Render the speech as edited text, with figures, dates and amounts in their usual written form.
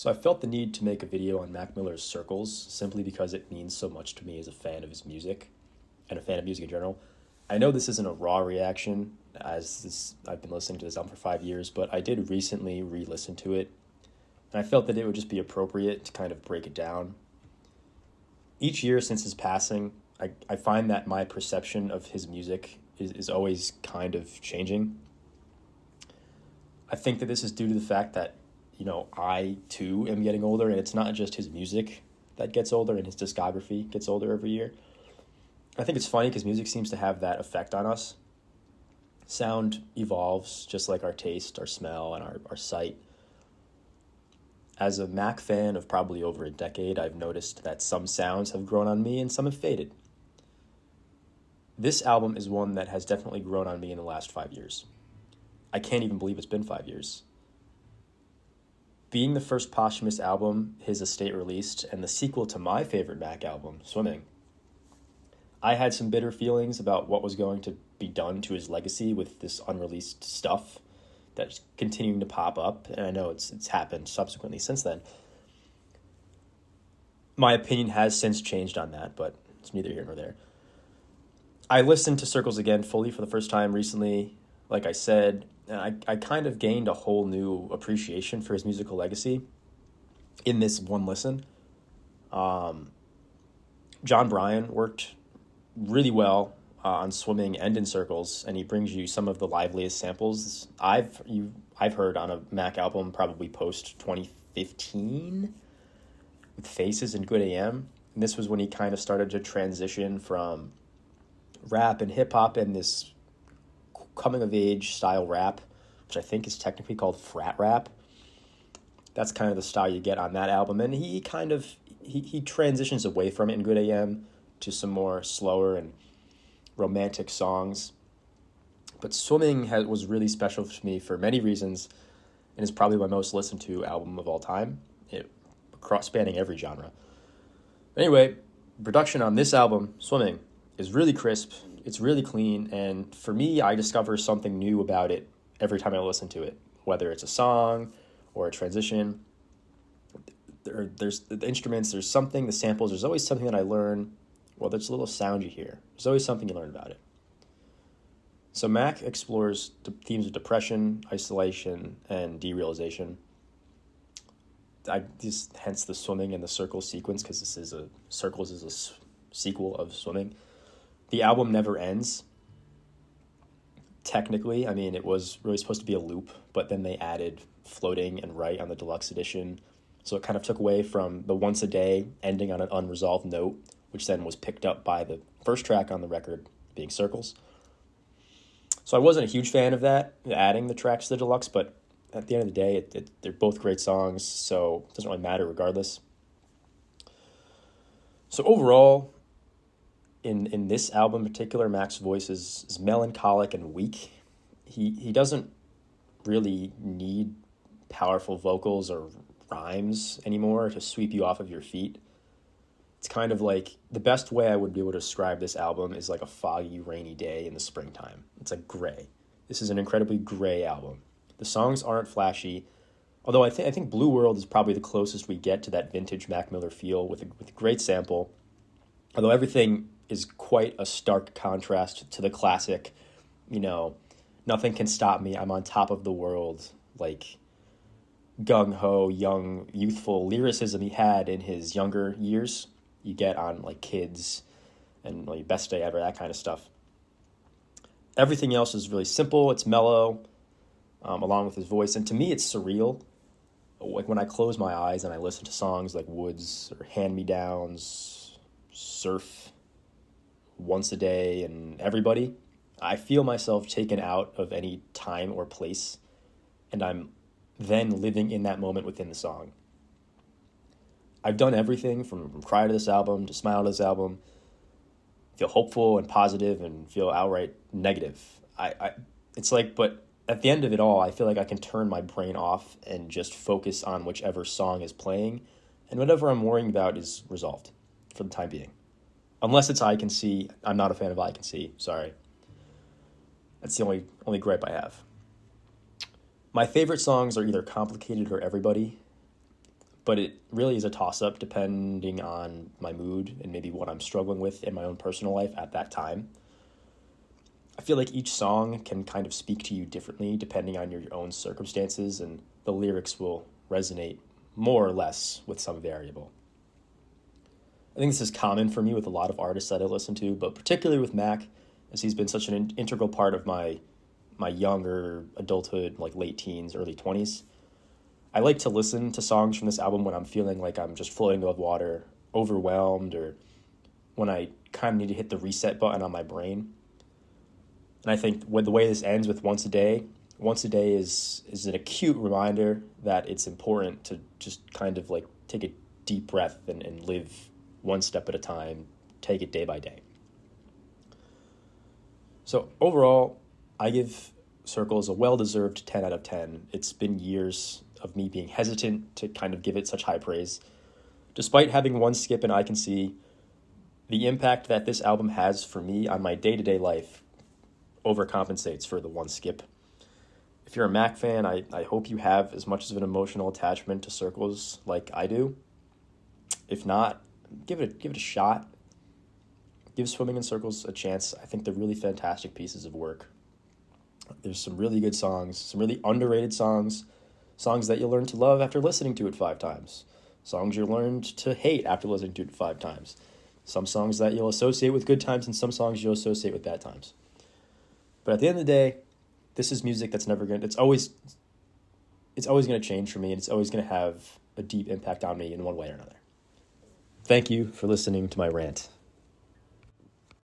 So I felt the need to make a video on Mac Miller's Circles simply because it means so much to me as a fan of his music and a fan of music in general. I know this isn't a raw reaction I've been listening to this album for 5 years, but I did recently re-listen to it, and I felt that it would just be appropriate to kind of break it down. Each year since his passing, I find that my perception of his music is always kind of changing. I think that this is due to the fact that I too am getting older, and it's not just his music that gets older and his discography gets older every year. I think it's funny because music seems to have that effect on us. Sound evolves just like our taste, our smell, and our sight. As a Mac fan of probably over a decade, I've noticed that some sounds have grown on me and some have faded. This album is one that has definitely grown on me in the last 5 years. I can't even believe it's been 5 years. Being the first posthumous album his estate released and the sequel to my favorite Mac album, Swimming, I had some bitter feelings about what was going to be done to his legacy with this unreleased stuff that's continuing to pop up, and I know it's happened subsequently since then. My opinion has since changed on that, but it's neither here nor there. I listened to Circles again fully for the first time recently, like I said, and I kind of gained a whole new appreciation for his musical legacy in this one listen. John Bryan worked really well on Swimming and in Circles, and he brings you some of the liveliest samples I've heard on a Mac album, probably post 2015, with Faces and Good AM. And this was when he kind of started to transition from rap and hip hop and this coming of age style rap, which I think is technically called frat rap. That's kind of the style you get on that album, and he transitions away from it in Good AM to some more slower and romantic songs. But Swimming was really special to me for many reasons, and is probably my most listened to album of all time, spanning every genre. Anyway, production on this album, Swimming, is really crisp, it's really clean, and for me, I discover something new about it every time I listen to it, whether it's a song or a transition. There's the instruments, there's something, the samples, there's always something that I learn. Well, there's a little sound you hear. There's always something you learn about it. So Mac explores the themes of depression, isolation, and derealization. Hence the Swimming and the Circles sequence, because Circles is a sequel of Swimming. The album never ends. Technically, I mean, it was really supposed to be a loop, but then they added Floating and Right on the deluxe edition. So it kind of took away from the Once a Day ending on an unresolved note, which then was picked up by the first track on the record being Circles. So I wasn't a huge fan of that, adding the tracks to the deluxe, but at the end of the day, they're both great songs, so it doesn't really matter regardless. So overall, in this album in particular, Mac's voice is melancholic and weak. He doesn't really need powerful vocals or rhymes anymore to sweep you off of your feet. It's kind of like, the best way I would be able to describe this album is like a foggy, rainy day in the springtime. It's like gray. This is an incredibly gray album. The songs aren't flashy, although I think Blue World is probably the closest we get to that vintage Mac Miller feel with a great sample. Although everything is quite a stark contrast to the classic, nothing can stop me, I'm on top of the world, like gung-ho, young, youthful lyricism he had in his younger years. You get on like Kids and like Best Day Ever, that kind of stuff. Everything else is really simple, it's mellow, along with his voice, and to me it's surreal. Like when I close my eyes and I listen to songs like Woods or Hand Me Downs, Surf, Once a Day, and Everybody, I feel myself taken out of any time or place, and I'm then living in that moment within the song. I've done everything from cry to this album to smile to this album, feel hopeful and positive and feel outright negative. It's like, but at the end of it all, I feel like I can turn my brain off and just focus on whichever song is playing, and whatever I'm worrying about is resolved for the time being. Unless it's I Can See. I'm not a fan of I Can See, sorry. That's the only gripe I have. My favorite songs are either Complicated or Everybody. but it really is a toss-up depending on my mood and maybe what I'm struggling with in my own personal life at that time. I feel like each song can kind of speak to you differently depending on your own circumstances, and the lyrics will resonate more or less with some variable. I think this is common for me with a lot of artists that I listen to, but particularly with Mac, as he's been such an integral part of my younger adulthood, like late teens, early 20s. I like to listen to songs from this album when I'm feeling like I'm just floating above water, overwhelmed, or when I kind of need to hit the reset button on my brain. And I think with the way this ends with Once a Day is an acute reminder that it's important to just kind of like take a deep breath and live one step at a time, take it day by day. So overall, I give Circles a well-deserved 10 out of 10. It's been years of me being hesitant to kind of give it such high praise. Despite having one skip and I Can See, the impact that this album has for me on my day-to-day life overcompensates for the one skip. If you're a Mac fan, I hope you have as much of an emotional attachment to Circles like I do. If not, give it a shot. Give Swimming in Circles a chance. I think they're really fantastic pieces of work. There's some really good songs, some really underrated songs that you'll learn to love after listening to it 5 times, songs you'll learn to hate after listening to it 5 times, some songs that you'll associate with good times and some songs you'll associate with bad times. But at the end of the day, this is music that's it's always going to change for me, and it's always going to have a deep impact on me in one way or another. Thank you for listening to my rant.